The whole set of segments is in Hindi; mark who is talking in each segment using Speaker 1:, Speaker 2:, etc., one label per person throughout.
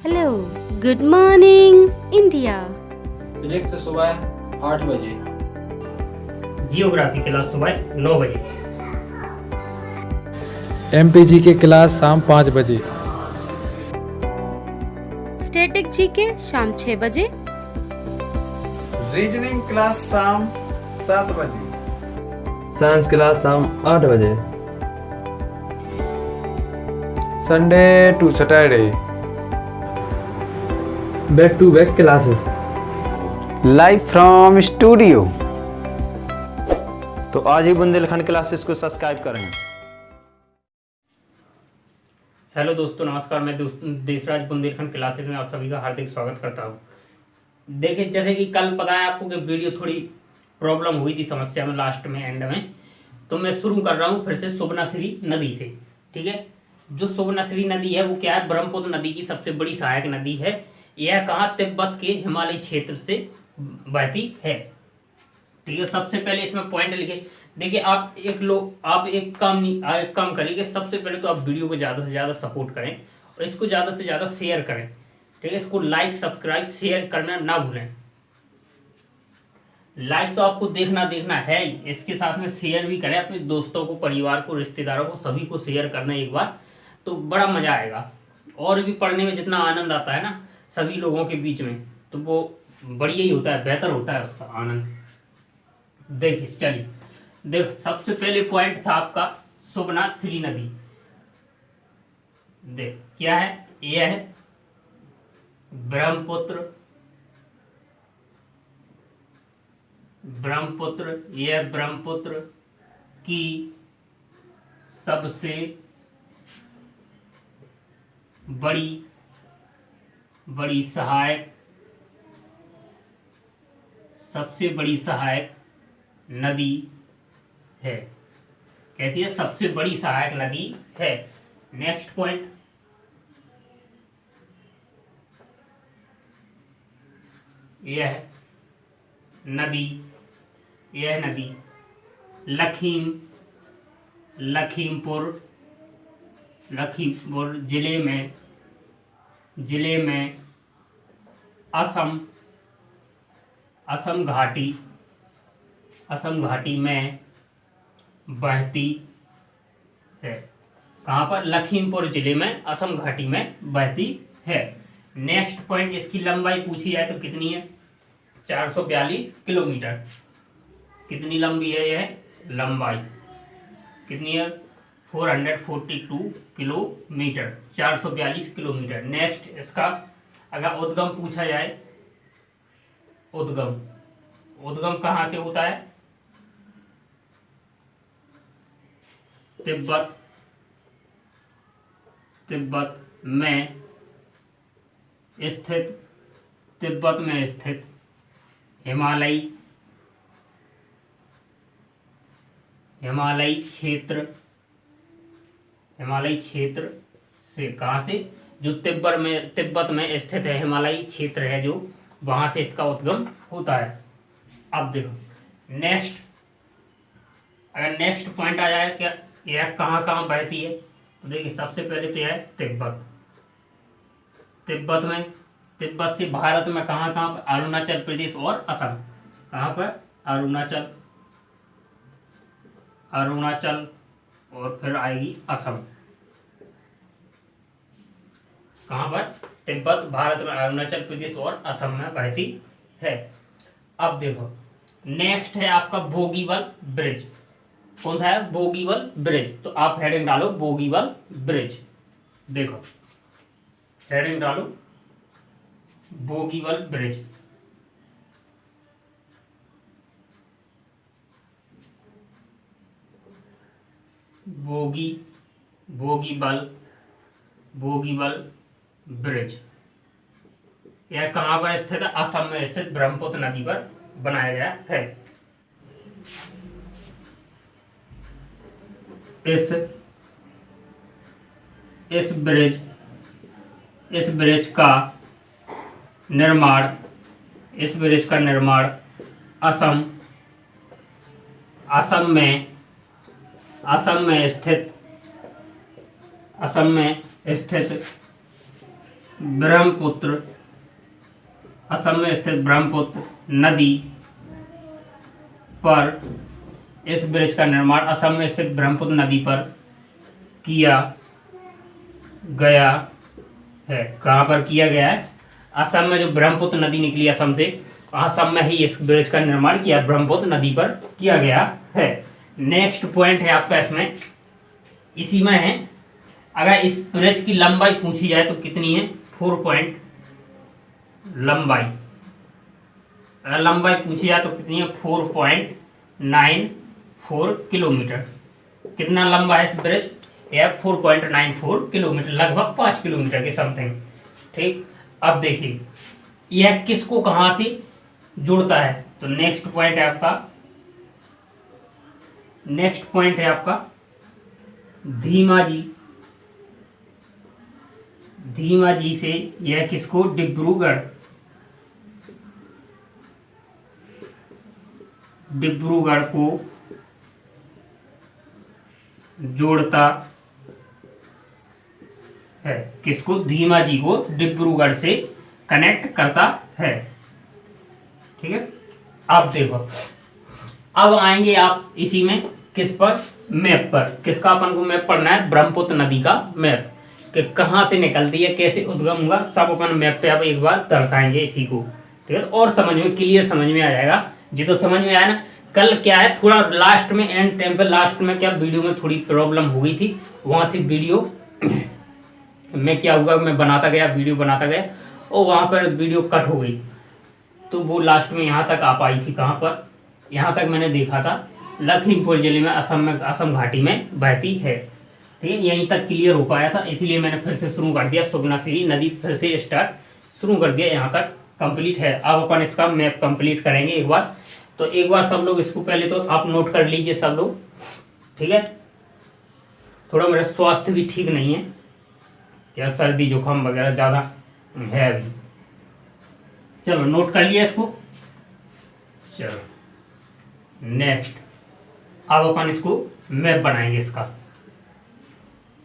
Speaker 1: Hello, good morning India.
Speaker 2: Physics सुबह 8 बजे।
Speaker 3: जियोग्राफी क्लास सुबह 9 बजे।
Speaker 4: एमपीजी की क्लास शाम 5 बजे।
Speaker 1: स्टैटिक जीके शाम 6 बजे।
Speaker 5: रीजनिंग क्लास शाम 7 बजे।
Speaker 6: साइंस क्लास शाम 8 बजे।
Speaker 7: Sunday to Saturday
Speaker 6: back to back classes.
Speaker 5: Live from studio.
Speaker 8: तो आज ही बुंदेलखंड क्लासेस को सब्सक्राइब करें।
Speaker 3: हेलो दोस्तों, नमस्कार। मैं देशराज बुंदेलखंड क्लासेस में आप सभी का हार्दिक स्वागत करता हूँ। देखिए, जैसे कि कल पता है आपको कि वीडियो थोड़ी प्रॉब्लम हुई थी, समस्या में लास्ट में एंड में, तो मैं शुरू कर रहा हूँ फिर से सुवर्णश्री नदी से। ठीक है, जो सुवर्णश्री नदी है वो क्या है, ब्रह्मपुत्र नदी की सबसे बड़ी सहायक नदी है। यह कहाँ, तिब्बत के हिमालय क्षेत्र से बहती है। ठीक है, सबसे पहले इसमें पॉइंट लिखे। देखिए, आप एक काम करिए कि सबसे पहले तो आप वीडियो को ज़्यादा से ज़्यादा सपोर्ट करें और इसको ज़्यादा से ज़्यादा शेयर करें। ठीक है, इसको लाइक सब्सक्राइब शेयर करना ना भूलें। लाइक तो आपको देखना है ही, इसके साथ में शेयर भी करें अपने दोस्तों को, परिवार को, रिश्तेदारों को, सभी को शेयर करना एक बार, तो बड़ा मजा आएगा। और भी पढ़ने में जितना आनंद आता है ना सभी लोगों के बीच में, तो वो बढ़िया ही होता है, बेहतर होता है उसका आनंद। देखिए, चलिए देख, सबसे पहले पॉइंट था आपका सुवर्णश्री नदी। देख क्या है, यह है ब्रह्मपुत्र। यह ब्रह्मपुत्र की सबसे बड़ी सहायक नदी है। कैसी है, सबसे बड़ी सहायक नदी है। नेक्स्ट पॉइंट, यह नदी लखीमपुर जिले में असम घाटी में बहती है। कहाँ पर, लखीमपुर जिले में असम घाटी में बहती है। नेक्स्ट पॉइंट, इसकी लंबाई पूछी जाए तो कितनी है, 442 किलोमीटर। कितनी लंबी है यह लंबाई, कितनी है, 442 किलोमीटर, 442 किलोमीटर। नेक्स्ट, इसका अगर उद्गम पूछा जाए, उद्गम कहाँ से होता है, तिब्बत में स्थित हिमालयी क्षेत्र से, कहाँ से, जो तिब्बत में स्थित है, हिमालयी क्षेत्र है जो, वहां से इसका उद्गम होता है। अब देखो नेक्स्ट, अगर नेक्स्ट पॉइंट आ जाए क्या, यह कहाँ कहाँ बहती है, तो देखिए सबसे पहले तो यह है तिब्बत से भारत में कहाँ कहाँ पर, अरुणाचल प्रदेश और असम। कहाँ पर, अरुणाचल और फिर आएगी असम। कहाँ पर, तिब्बत भारत में, अरुणाचल प्रदेश और असम में बहती है। अब देखो नेक्स्ट है आपका बोगीबील ब्रिज। कौन सा है, बोगीबील ब्रिज। तो आप हेडिंग डालो बोगीबील ब्रिज। देखो हेडिंग डालो बोगीबील ब्रिज। बोगीबील ब्रिज, यह कहाँ पर स्थित है, असम में स्थित ब्रह्मपुत्र नदी पर बनाया गया है। इस ब्रिज का निर्माण असम में स्थित ब्रह्मपुत्र, असम में स्थित ब्रह्मपुत्र नदी पर इस ब्रिज का निर्माण असम में स्थित ब्रह्मपुत्र नदी पर किया गया है। कहाँ पर किया गया है? असम में जो ब्रह्मपुत्र नदी निकली असम से, असम में ही इस ब्रिज का निर्माण किया ब्रह्मपुत्र नदी पर किया गया है। नेक्स्ट पॉइंट है आपका इसमें, इसी में है, अगर इस ब्रिज की लंबाई पूछी जाए तो कितनी है? 4 पॉइंट लंबाई, अगर लंबाई पूछी जाए तो कितनी है? 4.94 किलोमीटर। कितना लंबा है इस ब्रिज? यह 4.94 किलोमीटर, लगभग 5 किलोमीटर के समथिंग। ठीक, अब देखिए यह किसको कहां से जुड़ता है? तो नेक्स्ट पॉइंट है आपका धीमाजी से यह किसको? डिब्रूगढ़ को जोड़ता है। किसको? धीमाजी को डिब्रूगढ़ से कनेक्ट करता है। ठीक है, अब देखो, अब आएंगे आप इसी में किस पर? मैप पर। किसका अपन को मैप पढ़ना है? ब्रह्मपुत्र नदी का मैप, कि कहाँ से निकलती है, कैसे उद्गम हुआ, सब अपन मैप पे अब एक बार दर्शाएंगे इसी को। ठीक है, और समझ में क्लियर समझ में आ जाएगा। जी तो समझ में आया ना। कल क्या है, थोड़ा लास्ट में, एंड टाइम पे लास्ट में क्या वीडियो में थोड़ी प्रॉब्लम हो गई थी, वहां से वीडियो में क्या हुआ, मैं वीडियो बनाता गया और वहां पर वीडियो कट हो गई, तो वो लास्ट में यहाँ तक आ पाई थी। कहाँ पर? यहाँ तक मैंने देखा था लखीमपुर जिले में, असम घाटी में बहती है। ठीक है, यहीं तक क्लियर हो पाया था, इसलिए मैंने फिर से शुरू कर दिया। सुगनासिरी नदी फिर से स्टार्ट शुरू कर दिया, यहाँ तक कंप्लीट है। अब अपन इसका मैप कंप्लीट करेंगे एक बार। तो एक बार सब लोग इसको पहले तो आप नोट कर लीजिए सब लोग। ठीक है, थोड़ा मेरा स्वास्थ्य भी ठीक नहीं है, या सर्दी जुकाम वगैरह ज़्यादा है अभी। चलो नोट कर लिया इसको। चलो नेक्स्ट, अब अपन इसको मैप बनाएंगे इसका,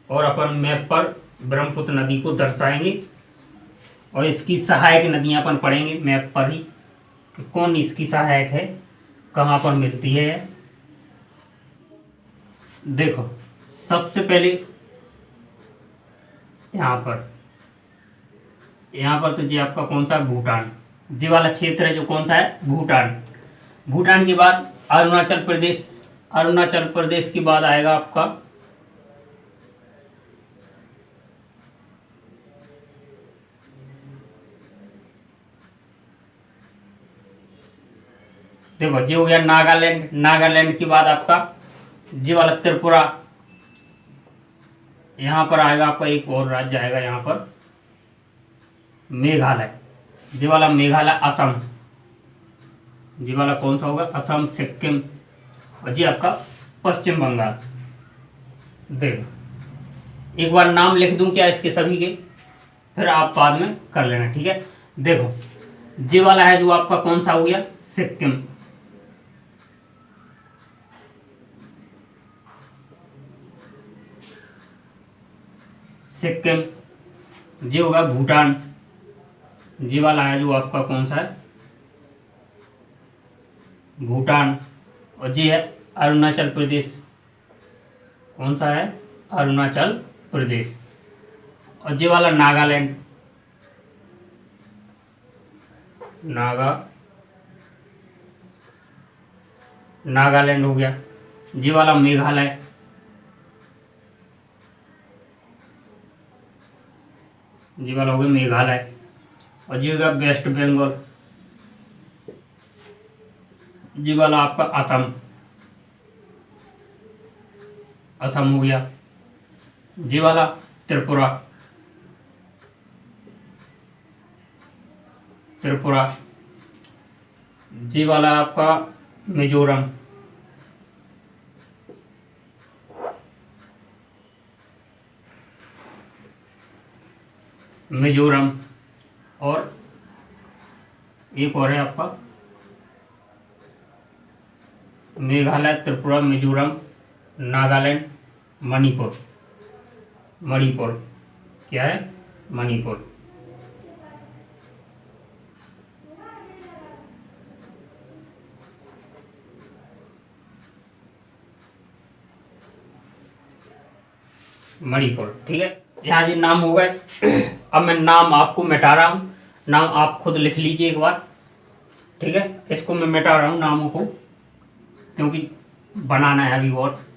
Speaker 3: और अपन मैप पर ब्रह्मपुत्र नदी को दर्शाएंगे और इसकी सहायक नदियां अपन पढ़ेंगे मैप पर ही, कि कौन इसकी सहायक है, कहाँ पर मिलती है। देखो सबसे पहले यहाँ पर तो जी आपका कौन सा? भूटान। जी वाला क्षेत्र है जो कौन सा है? भूटान। भूटान के बाद अरुणाचल प्रदेश, अरुणाचल प्रदेश के बाद आएगा आपका देखो जी हो गया नागालैंड। नागालैंड के बाद आपका जी वाला त्रिपुरा। यहाँ पर आएगा आपका एक और राज्य आएगा यहाँ पर मेघालय। जी वाला मेघालय। असम। जी वाला कौन सा होगा? असम, सिक्किम, और जी आपका पश्चिम बंगाल। देखो एक बार नाम लिख दूं क्या इसके सभी के, फिर आप बाद में कर लेना। ठीक है, देखो जी वाला है जो आपका कौन सा हो गया? सिक्किम। सिक्किम। जी होगा भूटान। जी वाला है जो आपका कौन सा है? भूटान। और जी है अरुणाचल प्रदेश। कौन सा है? अरुणाचल प्रदेश। और जी वाला नागालैंड। नागालैंड हो गया। जी वाला मेघालय। जी वाला हो गया मेघालय। और जी होगा वेस्ट बंगाल। जी वाला आपका असम। असम हो गया। जी वाला त्रिपुरा। त्रिपुरा। जी वाला आपका मिजोरम। मिजोरम। और एक और है आपका मेघालय, त्रिपुरा, मिजोरम, नागालैंड, मणिपुर। मणिपुर क्या है? मणिपुर। मणिपुर। ठीक है, यहाँ जी नाम हो गए। अब मैं नाम आपको मिटा रहा हूँ, नाम आप खुद लिख लीजिए एक बार। ठीक है, इसको मैं मिटा रहा हूँ नामों को, क्योंकि बनाना है अभी और।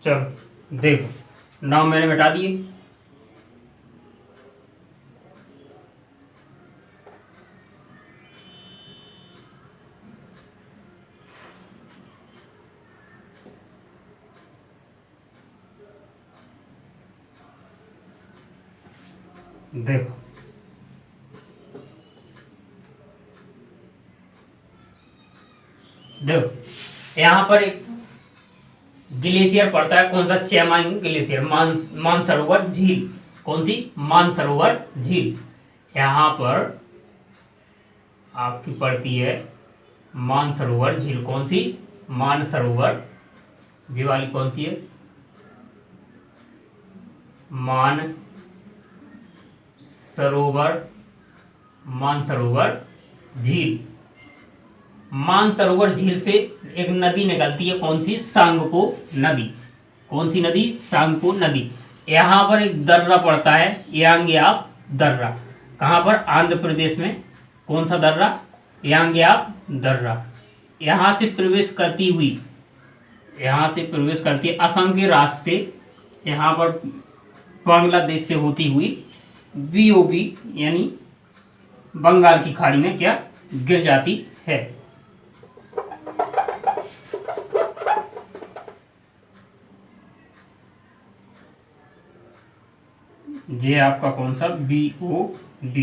Speaker 3: चलो देखो, नाम मैंने मिटा दिए। देखो देखो यहाँ पर एक ग्लेशियर पड़ता है, कौन सा? चेमांग ग्लेशियर, मानसरोवर झील। कौन सी? मानसरोवर झील। यहाँ पर आपकी पड़ती है मानसरोवर झील। कौन सी? मानसरोवर। ये वाली कौन सी है? मानसरोवर झील। मानसरोवर झील से एक नदी निकलती है, कौन सी? सांगपो नदी। कौन सी नदी? सांगपो नदी। यहाँ पर एक दर्रा पड़ता है, यांग्याप दर्रा। कहाँ पर? आंध्र प्रदेश में। कौन सा दर्रा? यांग्याप दर्रा। यहाँ से प्रवेश करती है असम के रास्ते, यहाँ पर बांग्लादेश से होती हुई बीओबी यानी बंगाल की खाड़ी में क्या गिर जाती है। ये आपका कौन सा? BOD।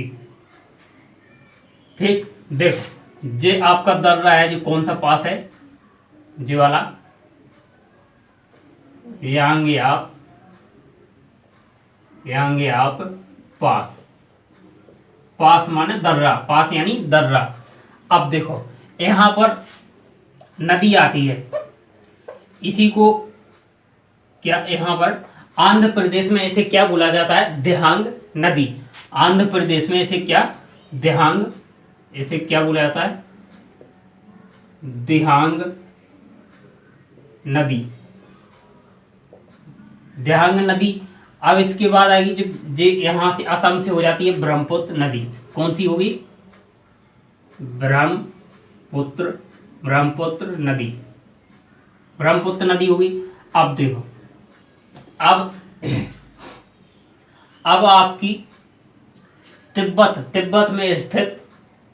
Speaker 3: ठीक, देखो ये आपका दर्रा है, जो कौन सा पास है? ये वाला यांग्याप पास। पास माने दर्रा, पास यानी दर्रा। अब देखो यहाँ पर नदी आती है, इसी को क्या यहाँ पर आंध्र प्रदेश में इसे क्या बोला जाता है? दिहांग नदी। आंध्र प्रदेश में इसे क्या? दिहांग, इसे क्या बोला जाता है? दिहांग नदी। दिहांग नदी। अब इसके बाद आएगी जो यहाँ से असम से हो जाती है ब्रह्मपुत्र नदी। कौन सी होगी? ब्रह्मपुत्र नदी। ब्रह्मपुत्र नदी होगी। अब देखो, अब आपकी तिब्बत में स्थित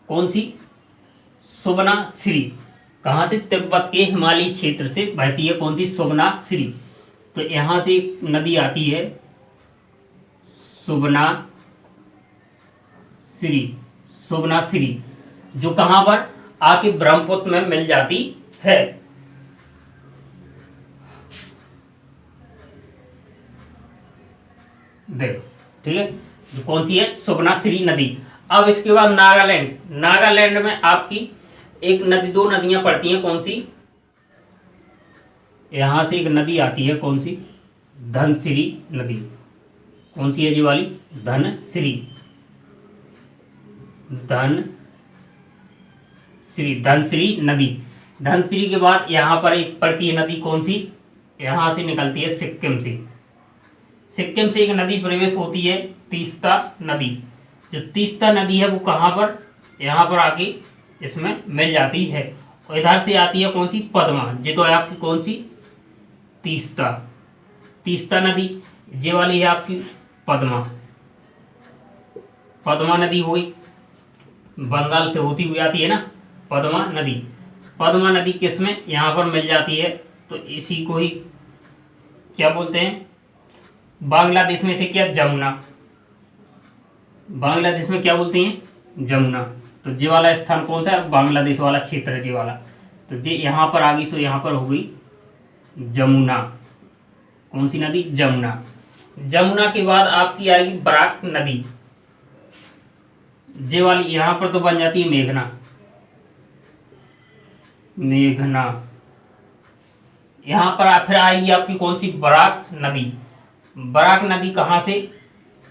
Speaker 3: कौन सी? सुबनासिरी। कहाँ से? तिब्बत के हिमालयी क्षेत्र से बहती है, कौन सी? सुबनासिरी। तो यहाँ से एक नदी आती है सुबनासिरी, जो कहाँ पर? आके ब्रह्मपुत्र में मिल जाती है। देखो, ठीक है, जो कौन सी है? सुबनासिरी नदी। अब इसके बाद नागालैंड में आपकी एक नदी, दो नदियां पड़ती हैं। कौन सी? यहां से एक नदी आती है, कौन सी? धनसिरी नदी। कौन सी है जी वाली? धनसिरी नदी। धनसिरी के बाद यहाँ पर एक पड़ती है नदी, कौन सी? यहाँ से निकलती है सिक्किम से एक नदी प्रवेश होती है, तीस्ता नदी। जो तीस्ता नदी है वो कहाँ पर? यहाँ पर आके इसमें मिल जाती है। और इधर से आती है कौन सी? पद्मा। ये तो है आपकी कौन सी? तीस्ता नदी। ये वाली है आपकी पद्मा नदी हुई, बंगाल से होती हुई आती है ना पद्मा नदी किस में? यहाँ पर मिल जाती है। तो इसी को ही क्या बोलते हैं? बांग्लादेश में इसे क्या? जमुना। बांग्लादेश में क्या बोलते हैं? जमुना। तो ये वाला स्थान कौन सा है? बांग्लादेश वाला क्षेत्र है ये वाला। तो ये यहाँ पर आ गई, तो यहाँ पर हो गई जमुना। कौन सी नदी? जमुना। जमुना के बाद आपकी आएगी बराक नदी। जे वाली यहाँ पर तो बन जाती है मेघना। मेघना यहाँ पर फिर आएगी आपकी कौन सी, बराक नदी। बराक नदी कहाँ से,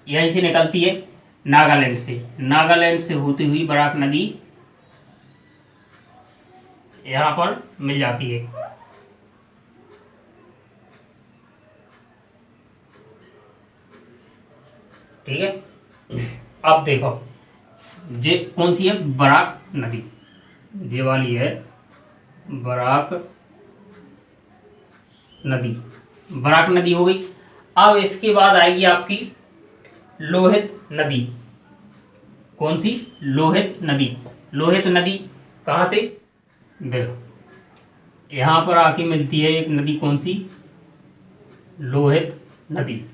Speaker 3: यहीं से निकलती है, नागालैंड से। नागालैंड से होती हुई बराक नदी यहाँ पर मिल जाती है। ठीक है, अब देखो ये कौन सी है, बराक नदी। ये वाली है बराक नदी। बराक नदी हो गई। अब इसके बाद आएगी आपकी लोहित नदी। कौन सी, लोहित नदी। लोहित नदी कहाँ से, देखो यहाँ पर आके मिलती है एक नदी, कौन सी, लोहित नदी।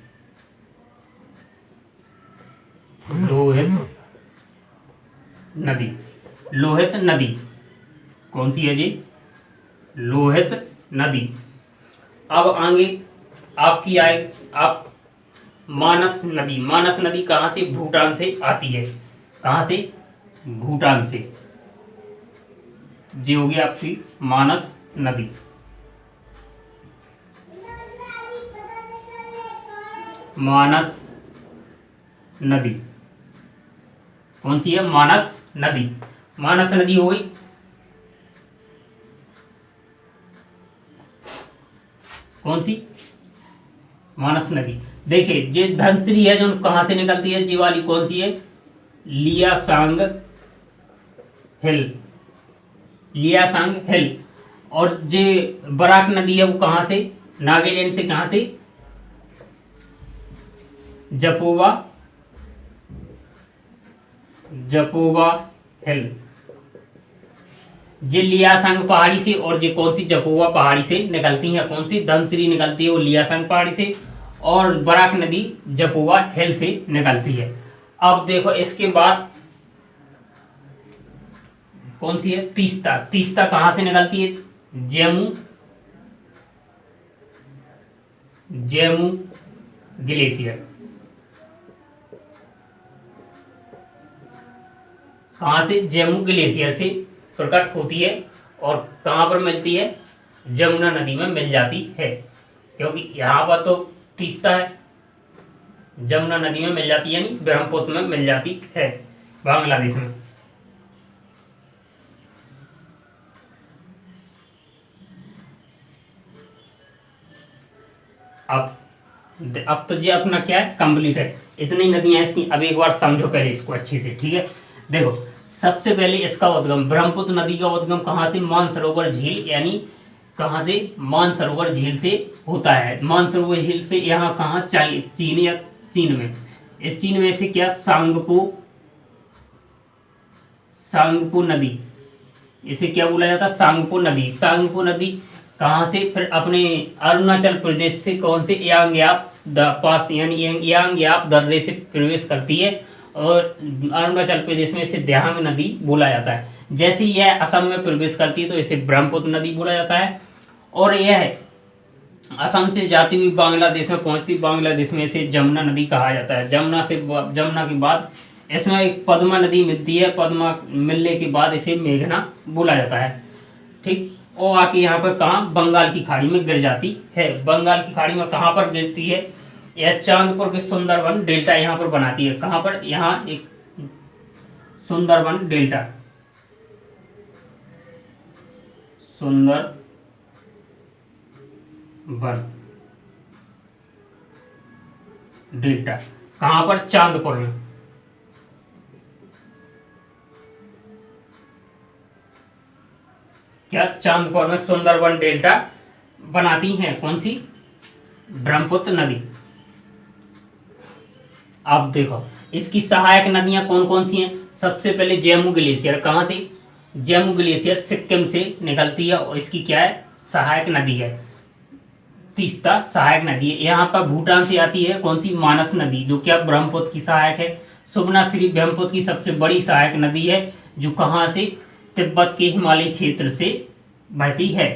Speaker 3: लोहित नदी, लोहित नदी कौन सी है जी, लोहित नदी। अब आगे आपकी आए आप मानस नदी। मानस नदी कहाँ से, भूटान से आती है। कहाँ से, भूटान से। ये होगी आपकी मानस नदी। मानस नदी कौन सी है, मानस नदी। मानस नदी हो गई। कौन सी, मानस नदी। देखिए ये धनश्री है जो कहाँ से निकलती है, ये वाली कौन सी है, लियासांग हिल। लियासांग हिल। और जे बराक नदी है वो कहाँ से, नागालैंड से। कहाँ से, जपोवा, जपोवा हिल। ये लियासांग पहाड़ी से और ये कौन सी, जपोवा पहाड़ी से निकलती है। कौन सी, धनश्री निकलती है वो लियासांग पहाड़ी से और बराक नदी जपोवा हिल से निकलती है। अब देखो इसके बाद कौन सी है, तीस्ता। तीस्ता कहाँ से निकलती है, जम्मू, जम्मू ग्लेशियर। कहाँ से, जम्मू ग्लेशियर से प्रकट होती है और कहाँ पर मिलती है, जमुना नदी में मिल जाती है। क्योंकि यहाँ पर तो तीस्ता है, जमुना नदी में मिल जाती है, यानी ब्रह्मपुत्र में मिल जाती है, बांग्लादेश में। अब तो ये अपना क्या है, कंप्लीट है। इतनी नदियां इसकी। अब एक बार समझो पहले इसको अच्छे से, ठीक है। देखो सबसे पहले इसका उद्गम, ब्रह्मपुत्र नदी का उद्गम कहाँ से, मानसरोवर झील, यानी कहाँ से, मानसरोवर झील से होता है। मानसरोवर झील से यहाँ कहाँ, चीन या चीन में। इस चीन में से क्या, सांगपो, सांगपो नदी, इसे क्या बोला जाता है, सांगपो नदी। सांगपो नदी कहाँ से, फिर अपने अरुणाचल प्रदेश से कौन से, यांगयाप पास, यानी यांगयाप दर्रे से प्रवेश करती है और अरुणाचल प्रदेश में इसे दियांग नदी बोला जाता है। जैसे यह असम में प्रवेश करती है तो इसे ब्रह्मपुत्र नदी बोला जाता है। और यह असम से जाती हुई बांग्लादेश में पहुंचती, बांग्लादेश में इसे जमुना नदी कहा जाता है। जमुना के बाद इसमें एक पद्मा नदी मिलती है, पद्मा मिलने के बाद इसे मेघना बोला जाता है, ठीक। और आके यहाँ पर कहाँ, बंगाल की खाड़ी में गिर जाती है। बंगाल की खाड़ी में कहाँ पर गिरती है, यह चांदपुर के सुंदरवन डेल्टा यहाँ पर बनाती है। कहाँ पर, यहाँ एक सुंदरवन डेल्टा, सुंदरवन डेल्टा कहाँ पर, चांदपुर में। क्या, चांदपुर में सुंदरवन डेल्टा बनाती है कौन सी, ब्रह्मपुत्र नदी। अब देखो इसकी सहायक नदियां कौन कौन सी हैं। सबसे पहले जम्मू ग्लेशियर, कहाँ से, जम्मू ग्लेशियर सिक्किम से निकलती है और इसकी क्या है, सहायक नदी है। तीस्ता सहायक नदी है। यहाँ पर भूटान से आती है कौन सी, मानस नदी, जो क्या ब्रह्मपुत्र की सहायक है। सुबनाश्री ब्रह्मपुत्र की सबसे बड़ी सहायक नदी है, जो कहाँ से, तिब्बत के हिमालय क्षेत्र से बहती है।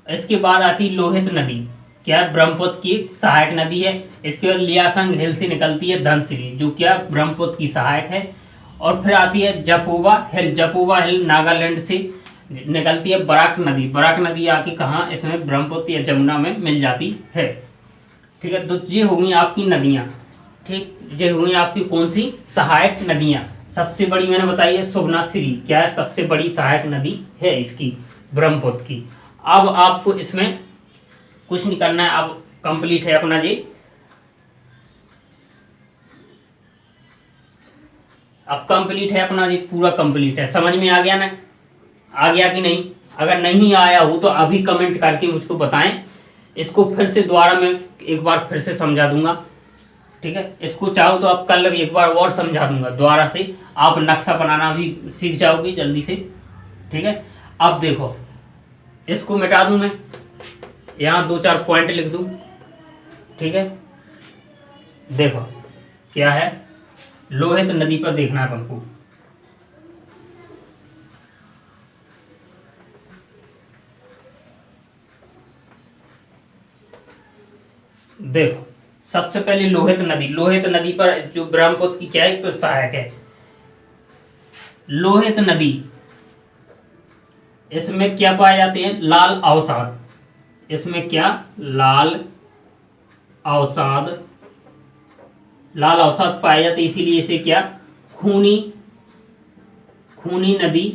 Speaker 3: इसके बाद आती लोहित नदी, क्या ब्रह्मपुत्र की सहायक नदी है। इसके बाद लियासांग हिल से निकलती है धनश्री, जो क्या ब्रह्मपुत्र की सहायक है। और फिर आती है जपुवा हिल। जपुवा हिल नागालैंड से निकलती है बराक नदी। बराक नदी आके कहाँ, इसमें ब्रह्मपुत्र या जमुना में मिल जाती है। ठीक है, तो ये हो गई आपकी नदियाँ। ठीक, ये हो गई आपकी कौन सी, सहायक नदियाँ। सबसे बड़ी मैंने बताई है सुबनाश्री, क्या है, सबसे बड़ी सहायक नदी है इसकी, ब्रह्मपुत्र की। अब आपको इसमें कुछ नहीं करना है, अब कंप्लीट है अपना ये। अब कंप्लीट है अपना ये, पूरा कंप्लीट है। समझ में आ गया ना, आ गया कि नहीं? अगर नहीं आया हो तो अभी कमेंट करके मुझको बताएं। इसको फिर से दोबारा मैं एक बार फिर से समझा दूंगा। ठीक है, इसको चाहो तो आप कल एक बार और समझा दूंगा दोबारा से, आप नक्शा बनाना भी सीख जाओगे जल्दी से। ठीक है, अब देखो, इसको मिटा दूं मैं, यहाँ 2-4 पॉइंट लिख दूं। ठीक है, देखो क्या है, लोहित नदी पर देखना है हमको। देखो सबसे पहले लोहित नदी। लोहित नदी पर जो ब्रह्मपुत्र की क्या है, तो सहायक है लोहित नदी। इसमें क्या पाए जाते हैं, लाल अवसाद। इसमें क्या, लाल अवसाद, लाल अवसाद पाए जाते, इसीलिए इसे क्या, खूनी नदी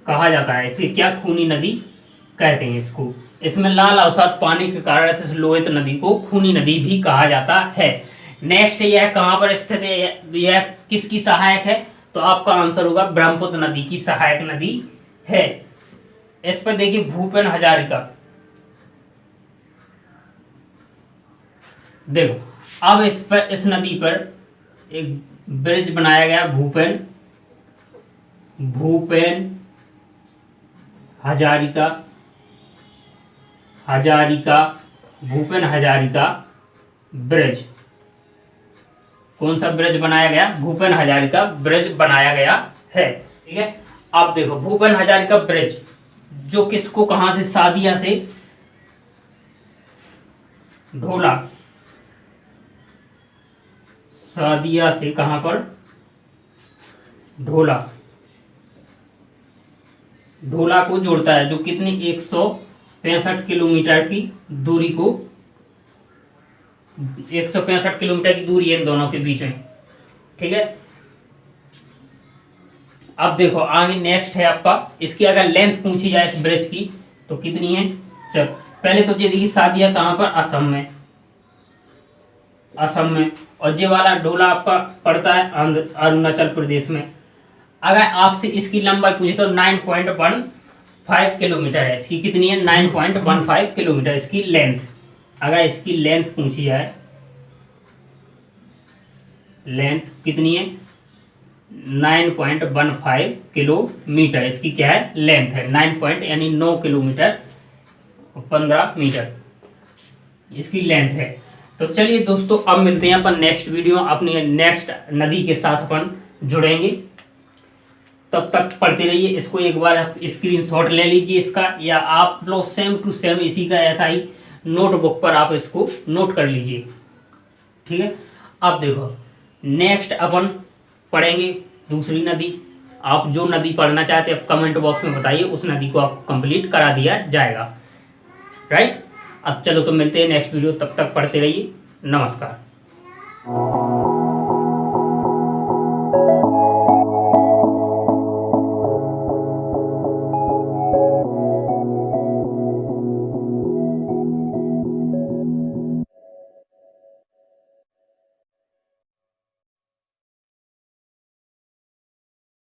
Speaker 3: कहा जाता है। इसे क्या, खूनी नदी कहते हैं इसको। इसमें लाल अवसाद पाने के कारण इस लोहित नदी को खूनी नदी भी कहा जाता है। नेक्स्ट, यह कहाँ पर स्थित है, यह किसकी सहायक है, तो आपका आंसर होगा ब्रह्मपुत्र नदी की सहायक नदी है। इस पर देखिए भूपेन हजारिका। देखो अब इस नदी पर एक ब्रिज बनाया गया, भूपेन भूपेन हजारिका ब्रिज। कौन सा ब्रिज बनाया गया, भूपेन हजारिका ब्रिज बनाया गया है। ठीक है, अब देखो भूपेन हजारिका ब्रिज जो किसको, कहां से, सादिया से ढोला, सादिया से कहां पर, ढोला को जोड़ता है, जो कितनी 165 किलोमीटर की दूरी को, 165 किलोमीटर की दूरी है इन दोनों के बीच में। ठीक है, अब देखो आगे नेक्स्ट है आपका, इसकी अगर लेंथ पूछी जाए इस ब्रिज की तो कितनी है। चल पहले तो ये देखिए सादिया कहां पर, असम में, और ये वाला ढोला आपका पड़ता है अरुणाचल प्रदेश में। अगर आपसे इसकी लंबाई पूछे तो 9.15 किलोमीटर है। इसकी कितनी है, 9.15 किलोमीटर इसकी लेंथ। अगर इसकी लेंथ पूछी जाए, लेंथ कितनी है, 9.15 किलोमीटर इसकी क्या है, लेंथ है। 9 यानी 9 किलोमीटर 15 मीटर इसकी लेंथ है। तो चलिए दोस्तों, अब मिलते हैं अपन नेक्स्ट वीडियो, अपनी नेक्स्ट नदी के साथ अपन जुड़ेंगे। तब तक पढ़ते रहिए। इसको एक बार आप स्क्रीनशॉट ले लीजिए इसका, या आप लोग सेम टू सेम इसी का ऐसा ही नोटबुक पर आप इसको नोट कर लीजिए। ठीक है, अब देखो नेक्स्ट अपन पढ़ेंगे दूसरी नदी। आप जो नदी पढ़ना चाहते हैं आप कमेंट बॉक्स में बताइए, उस नदी को आपको कंप्लीट करा दिया जाएगा। राइट, अब चलो तो मिलते हैं नेक्स्ट वीडियो, तब तक पढ़ते रहिए। नमस्कार।